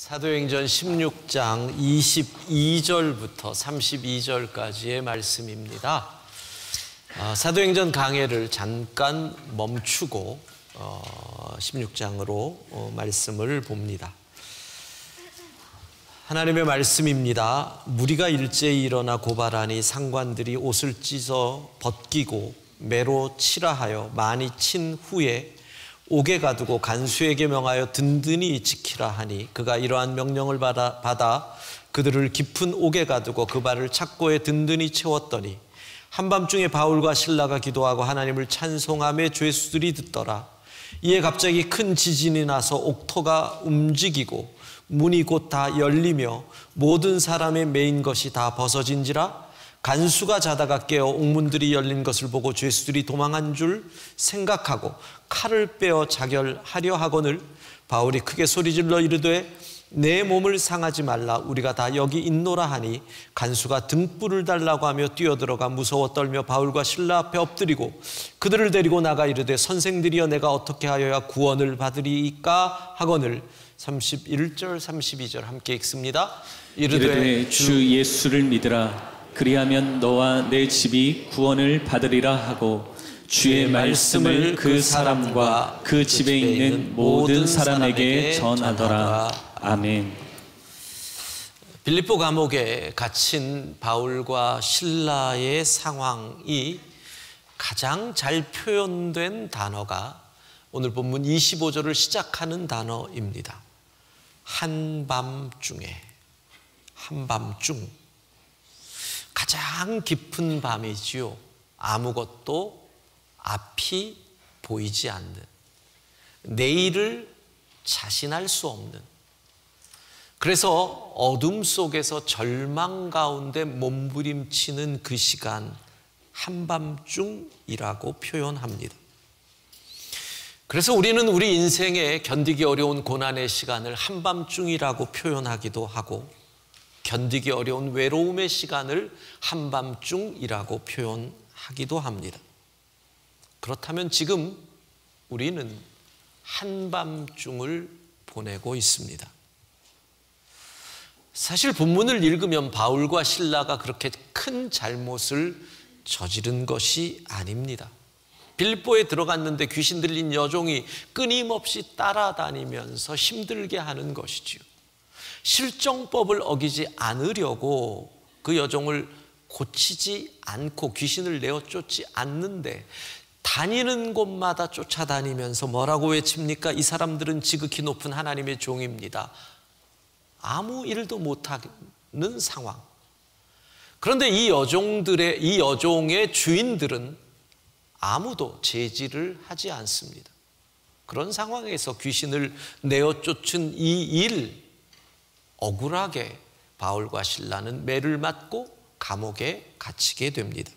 사도행전 16장 22절부터 32절까지의 말씀입니다. 사도행전 강해를 잠깐 멈추고 16장으로 말씀을 봅니다. 하나님의 말씀입니다. 무리가 일제히 일어나 고발하니 상관들이 옷을 찢어 벗기고 매로 치라 하여 많이 친 후에 옥에 가두고 간수에게 명하여 든든히 지키라 하니 그가 이러한 명령을 받아 그들을 깊은 옥에 가두고 그 발을 착고에 든든히 채웠더니 한밤중에 바울과 실라가 기도하고 하나님을 찬송하며 죄수들이 듣더라. 이에 갑자기 큰 지진이 나서 옥토가 움직이고 문이 곧 다 열리며 모든 사람의 매인 것이 다 벗어진지라. 간수가 자다가 깨어 옥문들이 열린 것을 보고 죄수들이 도망한 줄 생각하고 칼을 빼어 자결하려 하거늘 바울이 크게 소리질러 이르되 내 몸을 상하지 말라. 우리가 다 여기 있노라 하니 간수가 등불을 달라고 하며 뛰어들어가 무서워 떨며 바울과 실라 앞에 엎드리고 그들을 데리고 나가 이르되 선생들이여 내가 어떻게 하여야 구원을 받으리이까 하거늘 31절 32절 함께 읽습니다. 이르되 주 예수를 믿으라. 그리하면 너와 내 집이 구원을 받으리라 하고 주의 말씀을 그 사람과 그 집에 있는 모든 사람에게 전하더라. 아멘. 빌립보 감옥에 갇힌 바울과 실라의 상황이 가장 잘 표현된 단어가 오늘 본문 25절을 시작하는 단어입니다. 한밤중에, 한밤중, 가장 깊은 밤이지요. 아무것도 앞이 보이지 않는, 내일을 자신할 수 없는, 그래서 어둠 속에서 절망 가운데 몸부림치는 그 시간, 한밤중이라고 표현합니다. 그래서 우리는 우리 인생에 견디기 어려운 고난의 시간을 한밤중이라고 표현하기도 하고 견디기 어려운 외로움의 시간을 한밤중이라고 표현하기도 합니다. 그렇다면 지금 우리는 한밤중을 보내고 있습니다. 사실 본문을 읽으면 바울과 실라가 그렇게 큰 잘못을 저지른 것이 아닙니다. 빌립보에 들어갔는데 귀신 들린 여종이 끊임없이 따라다니면서 힘들게 하는 것이지요. 실정법을 어기지 않으려고 그 여종을 고치지 않고 귀신을 내어 쫓지 않는데 다니는 곳마다 쫓아다니면서 뭐라고 외칩니까? 이 사람들은 지극히 높은 하나님의 종입니다. 아무 일도 못하는 상황. 그런데 이 여종의 주인들은 아무도 제지를 하지 않습니다. 그런 상황에서 귀신을 내어 쫓은 이 일, 억울하게 바울과 실라는 매를 맞고 감옥에 갇히게 됩니다.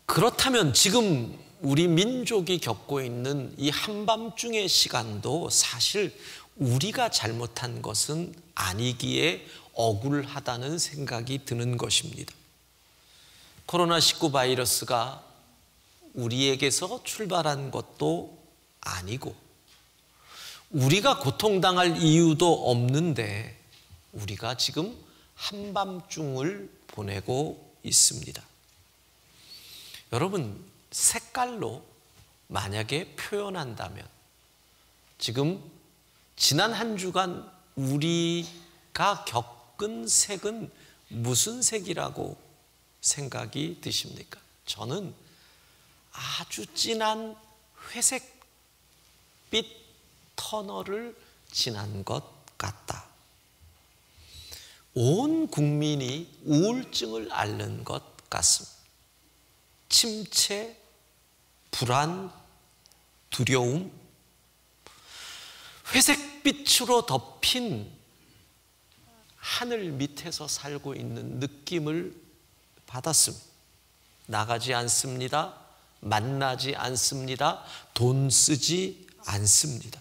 그렇다면 지금 우리 민족이 겪고 있는 이 한밤중의 시간도 사실 우리가 잘못한 것은 아니기에 억울하다는 생각이 드는 것입니다. 코로나19 바이러스가 우리에게서 출발한 것도 아니고 우리가 고통당할 이유도 없는데 우리가 지금 한밤중을 보내고 있습니다. 여러분, 색깔로 만약에 표현한다면 지금 지난 한 주간 우리가 겪은 색은 무슨 색이라고 생각이 드십니까? 저는 아주 진한 회색빛 터널을 지난 것 같다. 온 국민이 우울증을 앓는 것 같습니다. 침체, 불안, 두려움, 회색빛으로 덮인 하늘 밑에서 살고 있는 느낌을 받았습니다. 나가지 않습니다. 만나지 않습니다. 돈 쓰지 않습니다.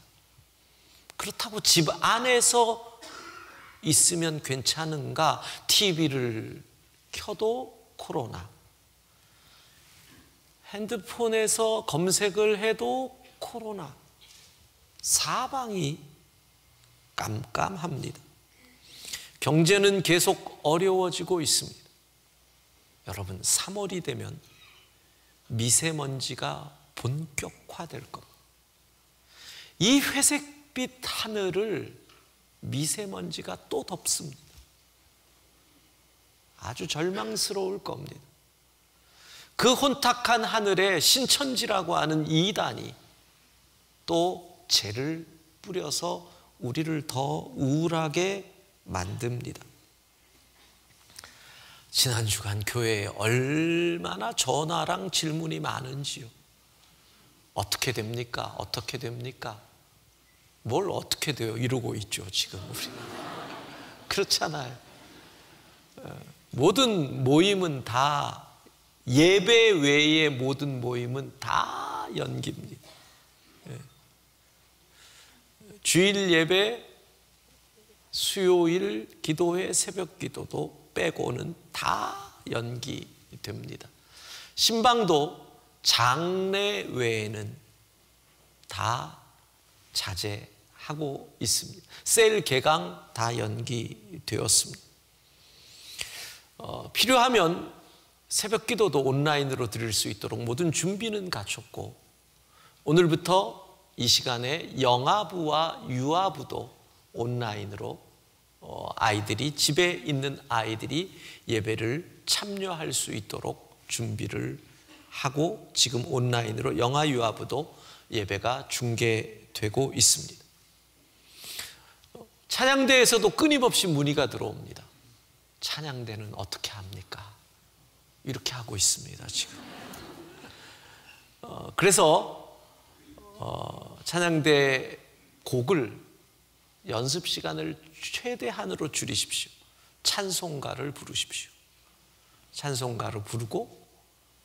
그렇다고 집 안에서 있으면 괜찮은가? TV를 켜도 코로나. 핸드폰에서 검색을 해도 코로나. 사방이 깜깜합니다. 경제는 계속 어려워지고 있습니다. 여러분, 3월이 되면 미세먼지가 본격화될 겁니다. 이 회색빛 하늘을 미세먼지가 또 덮습니다. 아주 절망스러울 겁니다. 그 혼탁한 하늘에 신천지라고 하는 이단이 또 재를 뿌려서 우리를 더 우울하게 만듭니다. 지난 주간 교회에 얼마나 전화랑 질문이 많은지요. 어떻게 됩니까? 어떻게 됩니까? 뭘 어떻게 돼요? 이러고 있죠, 지금 우리가. 그렇잖아요. 모든 모임은 다, 예배 외의 모든 모임은 다 연기입니다. 주일 예배, 수요일 기도회, 새벽 기도도 빼고는 다 연기됩니다. 신방도 장례 외에는 다 자제하고 있습니다. 셀 개강 다 연기되었습니다. 필요하면 새벽 기도도 온라인으로 드릴 수 있도록 모든 준비는 갖췄고, 오늘부터 이 시간에 영아부와 유아부도 온라인으로 아이들이, 집에 있는 아이들이 예배를 참여할 수 있도록 준비를 하고, 지금 온라인으로 영아 유아부도 예배가 중계되고 있습니다. 찬양대에서도 끊임없이 문의가 들어옵니다. 찬양대는 어떻게 합니까? 이렇게 하고 있습니다, 지금. 그래서 찬양대 곡을, 연습 시간을 최대한으로 줄이십시오. 찬송가를 부르십시오. 찬송가를 부르고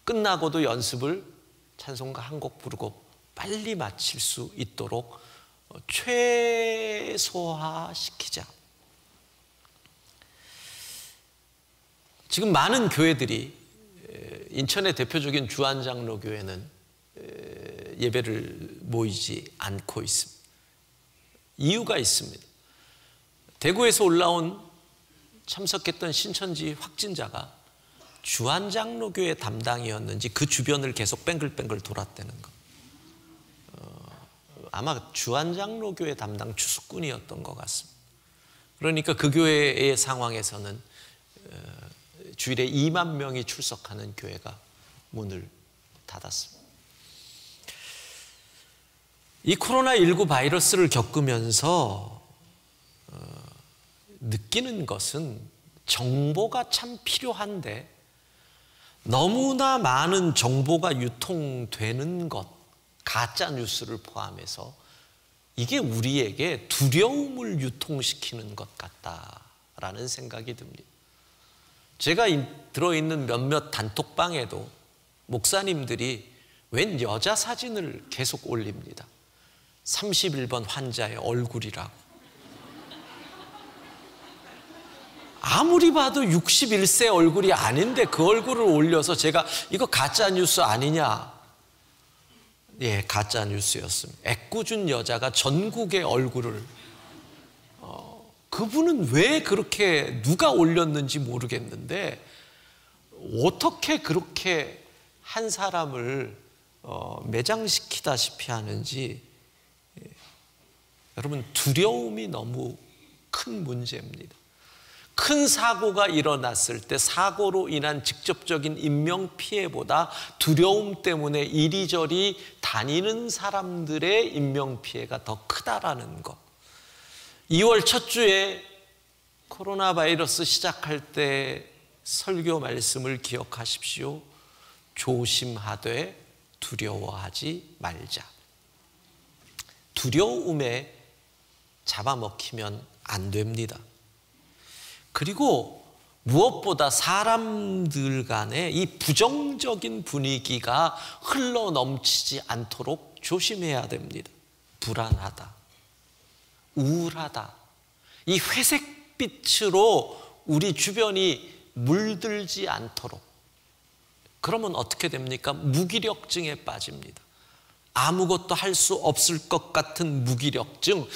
끝나고도 연습을 찬송가 한 곡 부르고 빨리 마칠 수 있도록 최소화시키자. 지금 많은 교회들이, 인천의 대표적인 주안장로교회는 예배를 모이지 않고 있습니다. 이유가 있습니다. 대구에서 올라온, 참석했던 신천지 확진자가 주안장로교회 담당이었는지 그 주변을 계속 뱅글뱅글 돌았다는 것. 아마 주안장로교회 담당 추수꾼이었던 것 같습니다. 그러니까 그 교회의 상황에서는 주일에 2만 명이 출석하는 교회가 문을 닫았습니다. 이 코로나19 바이러스를 겪으면서 느끼는 것은, 정보가 참 필요한데 너무나 많은 정보가 유통되는 것, 가짜 뉴스를 포함해서 이게 우리에게 두려움을 유통시키는 것 같다라는 생각이 듭니다. 제가 들어있는 몇몇 단톡방에도 목사님들이 웬 여자 사진을 계속 올립니다. 31번 환자의 얼굴이라고. 아무리 봐도 61세 얼굴이 아닌데 그 얼굴을 올려서 제가 이거 가짜 뉴스 아니냐? 예, 가짜 뉴스였습니다. 애꿎은 여자가 전국의 얼굴을, 그분은 왜 그렇게, 누가 올렸는지 모르겠는데 어떻게 그렇게 한 사람을 매장시키다시피 하는지. 여러분, 두려움이 너무 큰 문제입니다. 큰 사고가 일어났을 때 사고로 인한 직접적인 인명피해보다 두려움 때문에 이리저리 다니는 사람들의 인명피해가 더 크다라는 것. 2월 첫 주에 코로나 바이러스 시작할 때 설교 말씀을 기억하십시오. 조심하되 두려워하지 말자. 두려움에 잡아먹히면 안 됩니다. 그리고 무엇보다 사람들 간에 이 부정적인 분위기가 흘러 넘치지 않도록 조심해야 됩니다. 불안하다, 우울하다, 이 회색빛으로 우리 주변이 물들지 않도록. 그러면 어떻게 됩니까? 무기력증에 빠집니다. 아무것도 할 수 없을 것 같은 무기력증,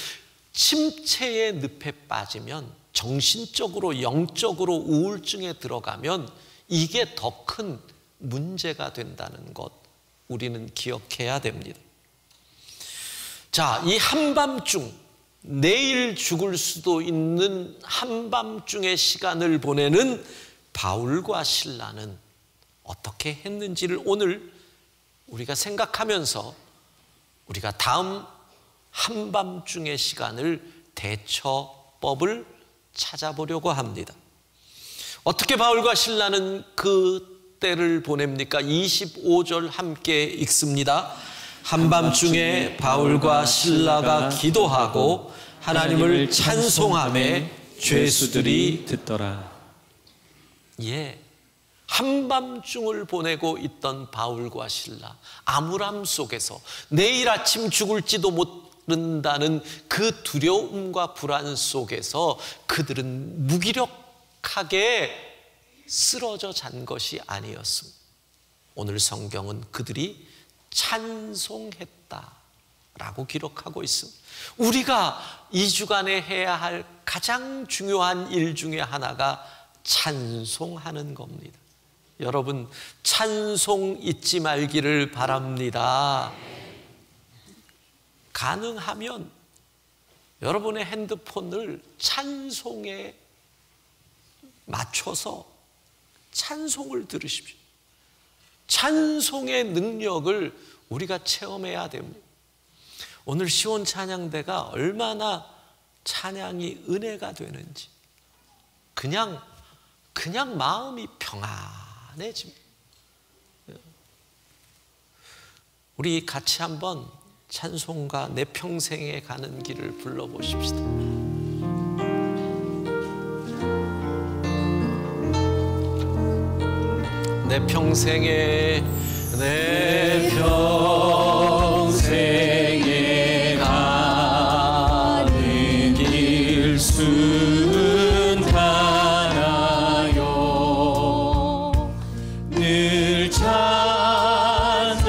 침체의 늪에 빠지면, 정신적으로 영적으로 우울증에 들어가면 이게 더 큰 문제가 된다는 것 우리는 기억해야 됩니다. 자, 이 한밤중, 내일 죽을 수도 있는 한밤중의 시간을 보내는 바울과 실라는 어떻게 했는지를 오늘 우리가 생각하면서 우리가 다음 한밤중의 시간을 대처법을 찾아보려고 합니다. 어떻게 바울과 실라는 그 때를 보냅니까? 25절 함께 읽습니다. 한밤중에 바울과 실라가 기도하고 하나님을 찬송하며 죄수들이 듣더라. 예, 한밤중을 보내고 있던 바울과 실라, 암울함 속에서 내일 아침 죽을지도 모른다는 그 두려움과 불안 속에서 그들은 무기력하게 쓰러져 잔 것이 아니었습니다. 오늘 성경은 그들이 찬송했다라고 기록하고 있습니다. 우리가 이 주간에 해야 할 가장 중요한 일 중에 하나가 찬송하는 겁니다. 여러분, 찬송 잊지 말기를 바랍니다. 가능하면 여러분의 핸드폰을 찬송에 맞춰서 찬송을 들으십시오. 찬송의 능력을 우리가 체험해야 됩니다. 오늘 시온 찬양대가 얼마나 찬양이 은혜가 되는지, 그냥 마음이 평안해집니다. 우리 같이 한번 찬송가 내 평생에 가는 길을 불러보십시다. 내 평생에 가는 길 순탄하여 늘 잔잔한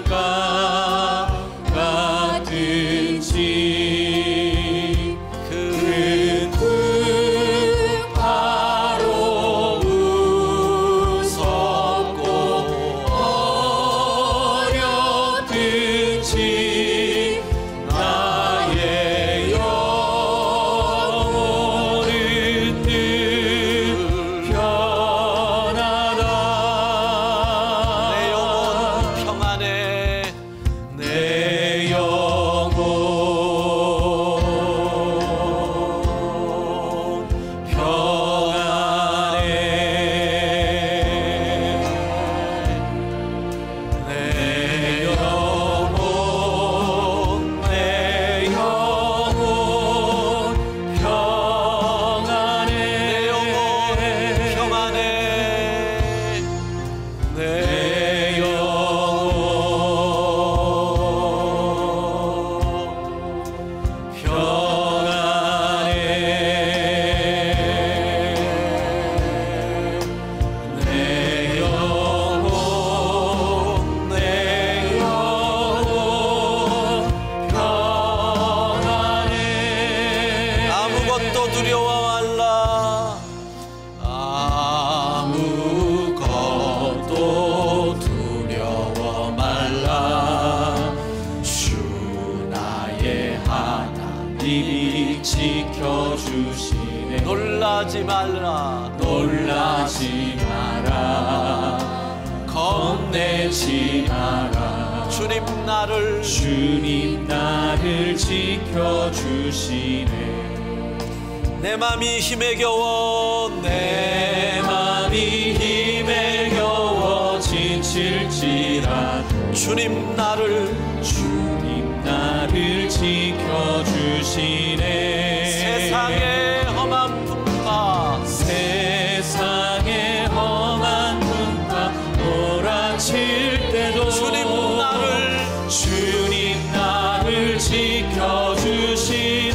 강 같은지 큰 풍파로 무섭고 어렵든지 나의 영혼은 늘 편하다. 내 영혼 평안해. 내 영혼 평안해. 내 영혼 평안해. 내 아무것도 두려워 말라. 아무것도 두려워 말라. 주 나의 하나님이 지켜주시네. 놀라지 말라. 놀라지 마라. 겁내지 마라. 주님 나를 지켜주시네. 내 맘이 힘에 겨워 지칠지라도 주님 나를 지켜주시네. 세상의 험한 풍파 몰아칠 때도 주님 나를 지켜주시네.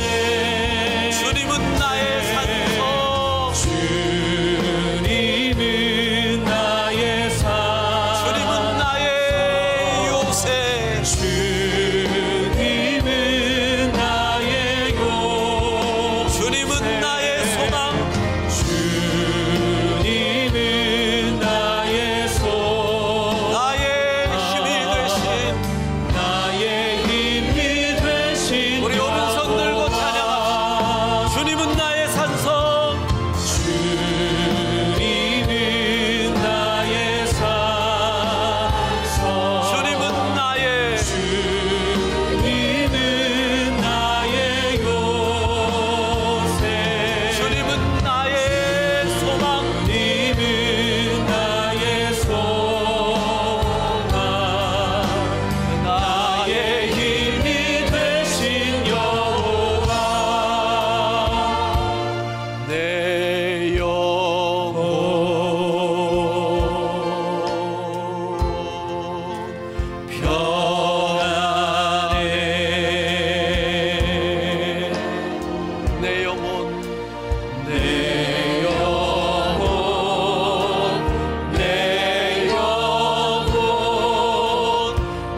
주님은 나의 산소. 주님은 나의 산. 주님은 나의 요새. 주님은 나의 되신 우리 오른손 들고 찬양합시다. 주님은 나의 산성, 주님은 나의 산성, 주님은 나의 주님은 나의 요새, 주님은 나의 소망, 주님은 나의 소망, 나의 힘이 되신 여호와, 내 영혼 평안해. 내 영혼 내 영혼, 내 영혼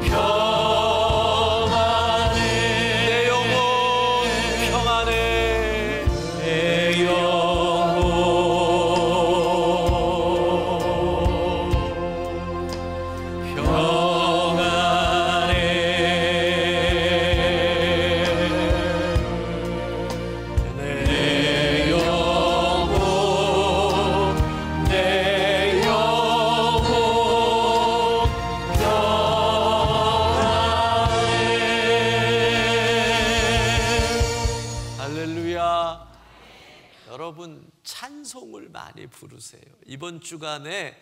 평안해. 내 영혼 평안해. 내 영혼 평안해. 내 영혼, 내 영혼 평안해. 할렐루야. 여러분 찬송을 많이 부르세요. 이번 주간에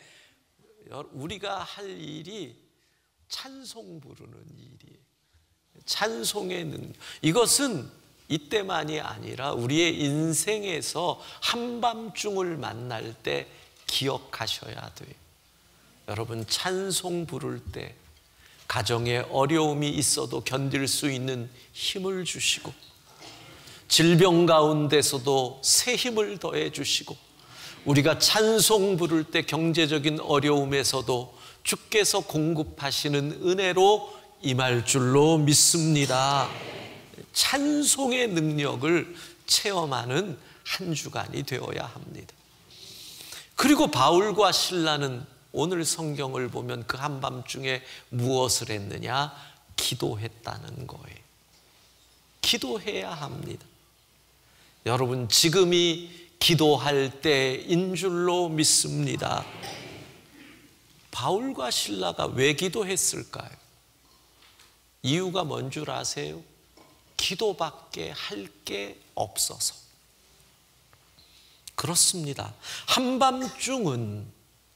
우리가 할 일이 찬송 부르는 일이에요. 찬송의 능력. 이것은 이때만이 아니라 우리의 인생에서 한밤중을 만날 때 기억하셔야 돼요. 여러분 찬송 부를 때 가정에 어려움이 있어도 견딜 수 있는 힘을 주시고, 질병 가운데서도 새 힘을 더해 주시고, 우리가 찬송 부를 때 경제적인 어려움에서도 주께서 공급하시는 은혜로 임할 줄로 믿습니다. 찬송의 능력을 체험하는 한 주간이 되어야 합니다. 그리고 바울과 실라는 오늘 성경을 보면 그 한밤중에 무엇을 했느냐? 기도했다는 거예요. 기도해야 합니다. 여러분 지금이 기도할 때인 줄로 믿습니다. 바울과 실라가 왜 기도했을까요? 이유가 뭔 줄 아세요? 기도밖에 할 게 없어서. 그렇습니다. 한밤중은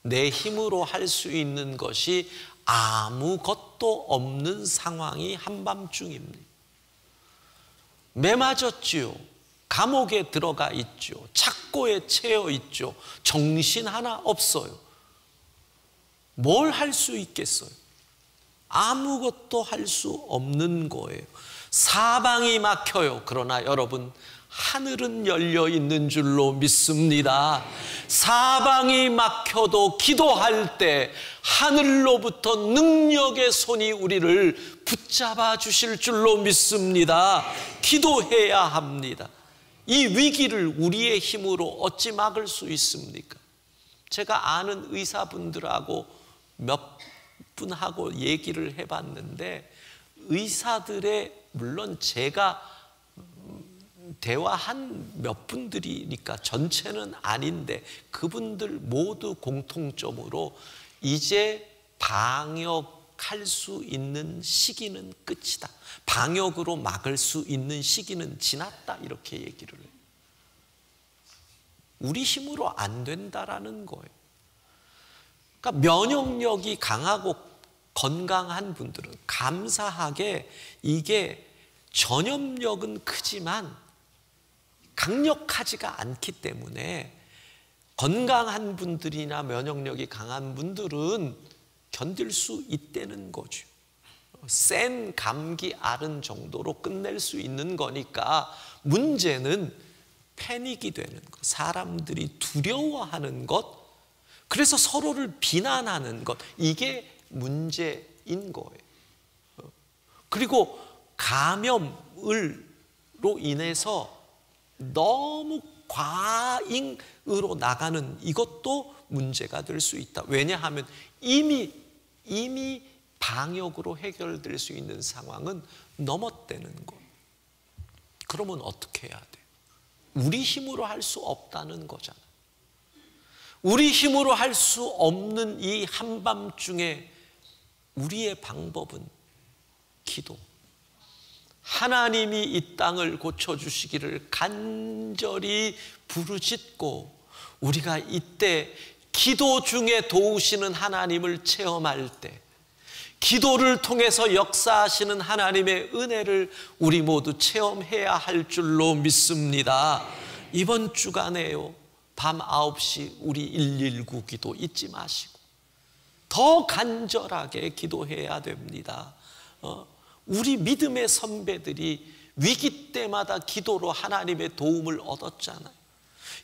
내 힘으로 할 수 있는 것이 아무것도 없는 상황이 한밤중입니다. 매 맞았지요. 감옥에 들어가 있죠. 착고에 채여 있죠. 정신 하나 없어요. 뭘 할 수 있겠어요? 아무것도 할 수 없는 거예요. 사방이 막혀요. 그러나 여러분 하늘은 열려 있는 줄로 믿습니다. 사방이 막혀도 기도할 때 하늘로부터 능력의 손이 우리를 붙잡아 주실 줄로 믿습니다. 기도해야 합니다. 이 위기를 우리의 힘으로 어찌 막을 수 있습니까? 제가 아는 의사분들하고 몇 분하고 얘기를 해봤는데, 의사들의, 물론 제가 대화한 몇 분들이니까 전체는 아닌데, 그분들 모두 공통점으로 이제 방역할 수 있는 시기는 끝이다, 방역으로 막을 수 있는 시기는 지났다, 이렇게 얘기를 해요. 우리 힘으로 안 된다라는 거예요. 그러니까 면역력이 강하고 건강한 분들은 감사하게 이게 전염력은 크지만 강력하지가 않기 때문에 건강한 분들이나 면역력이 강한 분들은 견딜 수 있다는 거죠. 센 감기 앓은 정도로 끝낼 수 있는 거니까, 문제는 패닉이 되는 것, 사람들이 두려워하는 것, 그래서 서로를 비난하는 것, 이게 문제인 거예요. 그리고 감염으로 인해서 너무 과잉으로 나가는 이것도 문제가 될 수 있다. 왜냐하면 이미 방역으로 해결될 수 있는 상황은 넘었다는 거. 그러면 어떻게 해야 돼? 우리 힘으로 할 수 없다는 거잖아. 우리 힘으로 할 수 없는 이 한밤중에 우리의 방법은 기도. 하나님이 이 땅을 고쳐주시기를 간절히 부르짖고 우리가 이때 기도 중에 도우시는 하나님을 체험할 때, 기도를 통해서 역사하시는 하나님의 은혜를 우리 모두 체험해야 할 줄로 믿습니다. 이번 주간에요, 밤 9시 우리 119 기도 잊지 마시고 더 간절하게 기도해야 됩니다. 우리 믿음의 선배들이 위기 때마다 기도로 하나님의 도움을 얻었잖아요.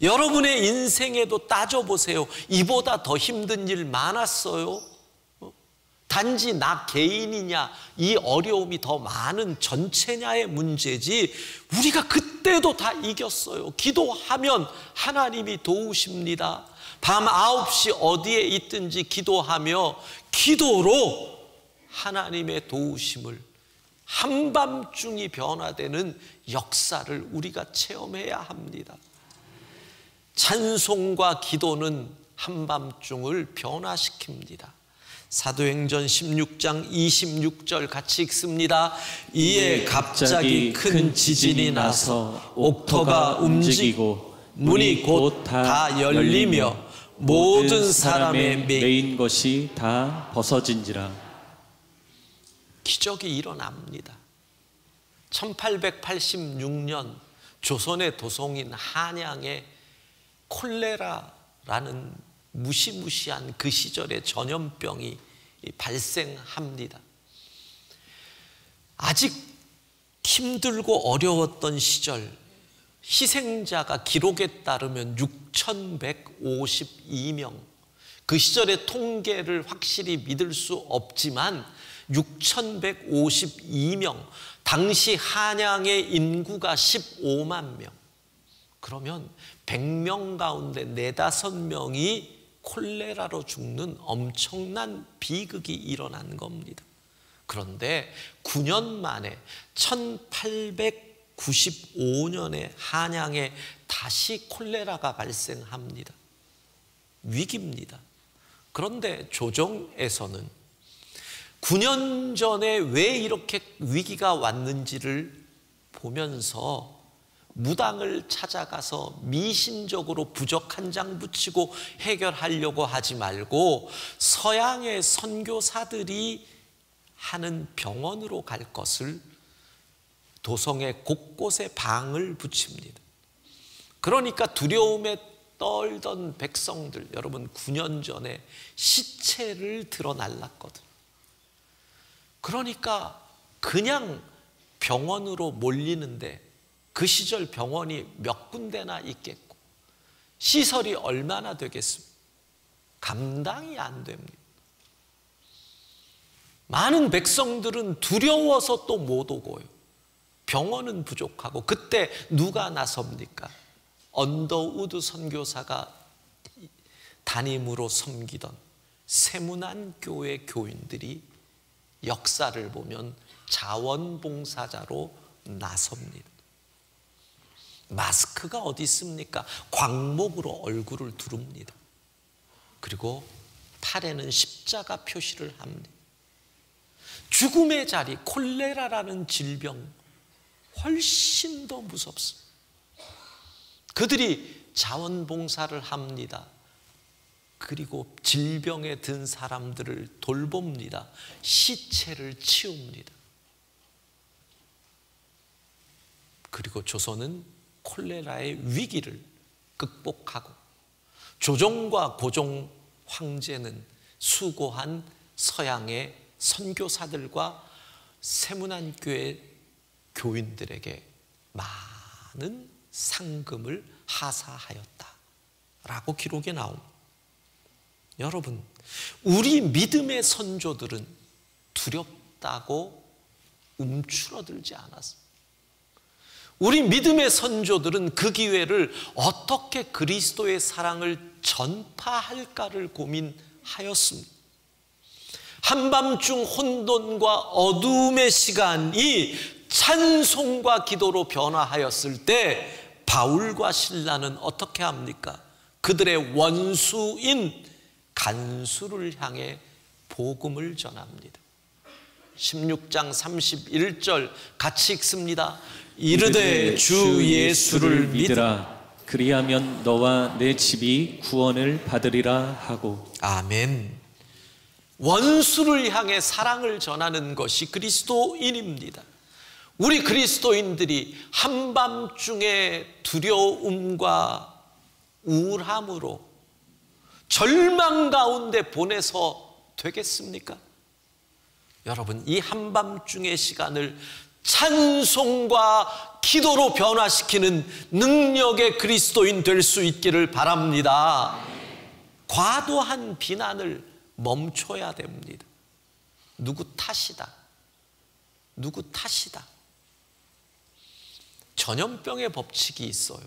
여러분의 인생에도 따져보세요. 이보다 더 힘든 일 많았어요? 단지 나 개인이냐, 이 어려움이 더 많은 전체냐의 문제지, 우리가 그때도 다 이겼어요. 기도하면 하나님이 도우십니다. 밤 9시 어디에 있든지 기도하며 기도로 하나님의 도우심을, 한밤중이 변화되는 역사를 우리가 체험해야 합니다. 찬송과 기도는 한밤중을 변화시킵니다. 사도행전 16장 26절 같이 읽습니다. 이에 갑자기 큰 지진이 나서 옥토가 움직이고 문이 곧 다 열리며 모든 사람의 메인 것이 다 벗어진지라. 기적이 일어납니다. 1886년 조선의 도성인 한양에 콜레라라는 무시무시한 그 시절의 전염병이 발생합니다. 아직 힘들고 어려웠던 시절, 희생자가 기록에 따르면 6,152명, 그 시절의 통계를 확실히 믿을 수 없지만 6,152명, 당시 한양의 인구가 15만 명, 그러면 100명 가운데 4-5명이 콜레라로 죽는 엄청난 비극이 일어난 겁니다. 그런데 9년 만에 1895년에 한양에 다시 콜레라가 발생합니다. 위기입니다. 그런데 조정에서는 9년 전에 왜 이렇게 위기가 왔는지를 보면서 무당을 찾아가서 미신적으로 부적 한 장 붙이고 해결하려고 하지 말고 서양의 선교사들이 하는 병원으로 갈 것을 도성의 곳곳에 방을 붙입니다. 그러니까 두려움에 떨던 백성들, 여러분 9년 전에 시체를 들어 날랐거든. 그러니까 그냥 병원으로 몰리는데 그 시절 병원이 몇 군데나 있겠고 시설이 얼마나 되겠습니까? 감당이 안 됩니다. 많은 백성들은 두려워서 또 못 오고요. 병원은 부족하고 그때 누가 나섭니까? 언더우드 선교사가 담임으로 섬기던 세문안교회 교인들이 역사를 보면 자원봉사자로 나섭니다. 마스크가 어디 있습니까? 광목으로 얼굴을 두릅니다. 그리고 팔에는 십자가 표시를 합니다. 죽음의 자리, 콜레라라는 질병 훨씬 더 무섭습니다. 그들이 자원봉사를 합니다. 그리고 질병에 든 사람들을 돌봅니다. 시체를 치웁니다. 그리고 조선은 콜레라의 위기를 극복하고 조정과 고종 황제는 수고한 서양의 선교사들과 세문안교회 교인들에게 많은 상금을 하사하였다라고 기록에 나옵니다. 여러분, 우리 믿음의 선조들은 두렵다고 움츠러들지 않았습니다. 우리 믿음의 선조들은 그 기회를 어떻게 그리스도의 사랑을 전파할까를 고민하였습니다. 한밤중 혼돈과 어두움의 시간이 찬송과 기도로 변화하였을 때 바울과 실라는 어떻게 합니까? 그들의 원수인 간수를 향해 복음을 전합니다. 16장 31절 같이 읽습니다. 이르되 주 예수를 믿으라. 그리하면 너와 내 집이 구원을 받으리라 하고. 아멘. 원수를 향해 사랑을 전하는 것이 그리스도인입니다. 우리 그리스도인들이 한밤중에 두려움과 우울함으로 절망 가운데 보내서 되겠습니까? 여러분, 이 한밤중의 시간을 찬송과 기도로 변화시키는 능력의 그리스도인 될 수 있기를 바랍니다. 과도한 비난을 멈춰야 됩니다. 누구 탓이다. 누구 탓이다. 전염병의 법칙이 있어요.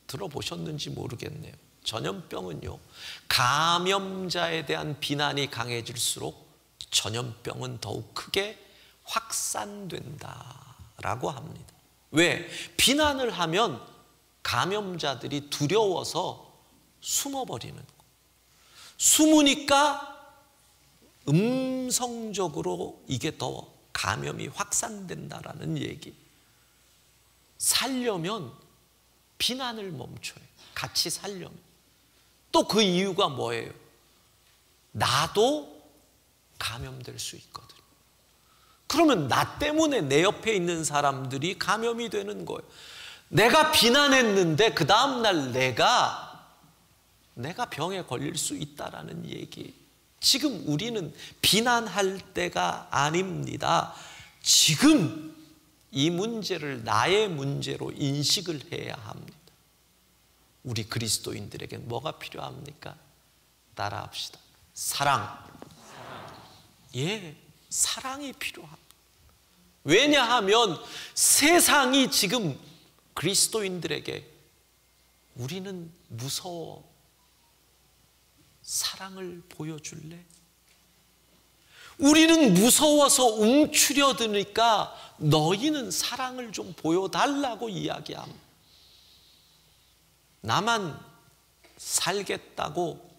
들어보셨는지 모르겠네요. 전염병은요, 감염자에 대한 비난이 강해질수록 전염병은 더욱 크게 확산된다라고 합니다. 왜? 비난을 하면 감염자들이 두려워서 숨어버리는 거. 숨으니까 음성적으로 이게 더 감염이 확산된다라는 얘기. 살려면 비난을 멈춰요. 같이 살려면. 또 그 이유가 뭐예요? 나도 감염될 수 있거든요. 그러면 나 때문에 내 옆에 있는 사람들이 감염이 되는 거예요. 내가 비난했는데 그 다음날 내가 병에 걸릴 수 있다라는 얘기. 지금 우리는 비난할 때가 아닙니다. 지금 이 문제를 나의 문제로 인식을 해야 합니다. 우리 그리스도인들에게 뭐가 필요합니까? 따라합시다. 사랑. 예, 사랑이 필요합니다. 왜냐하면 세상이 지금 그리스도인들에게 우리는 무서워. 사랑을 보여줄래? 우리는 무서워서 움츠려드니까 너희는 사랑을 좀 보여달라고 이야기합니다. 나만 살겠다고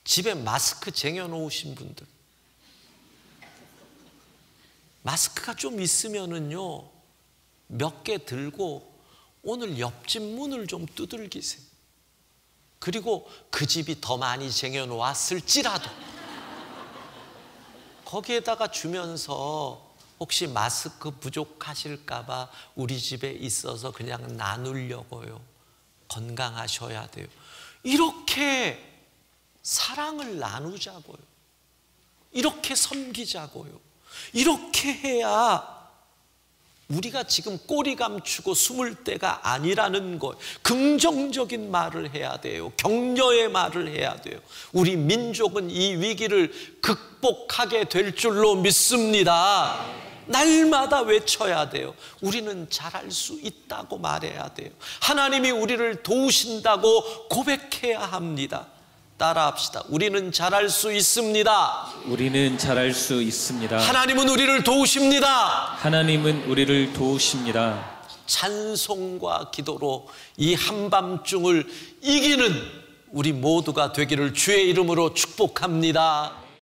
집에 마스크 쟁여놓으신 분들, 마스크가 좀 있으면은요, 몇 개 들고 오늘 옆집 문을 좀 두들기세요. 그리고 그 집이 더 많이 쟁여놓았을지라도 거기에다가 주면서 혹시 마스크 부족하실까봐 우리 집에 있어서 그냥 나누려고요. 건강하셔야 돼요. 이렇게 사랑을 나누자고요. 이렇게 섬기자고요. 이렇게 해야 우리가 지금 꼬리 감추고 숨을 때가 아니라는 것, 긍정적인 말을 해야 돼요. 격려의 말을 해야 돼요. 우리 민족은 이 위기를 극복하게 될 줄로 믿습니다. 날마다 외쳐야 돼요. 우리는 잘할 수 있다고 말해야 돼요. 하나님이 우리를 도우신다고 고백해야 합니다. 따라합시다. 우리는 잘할 수 있습니다. 우리는 잘할 수 있습니다. 하나님은 우리를 도우십니다. 하나님은 우리를 도우십니다. 찬송과 기도로 이 한밤중을 이기는 우리 모두가 되기를 주의 이름으로 축복합니다.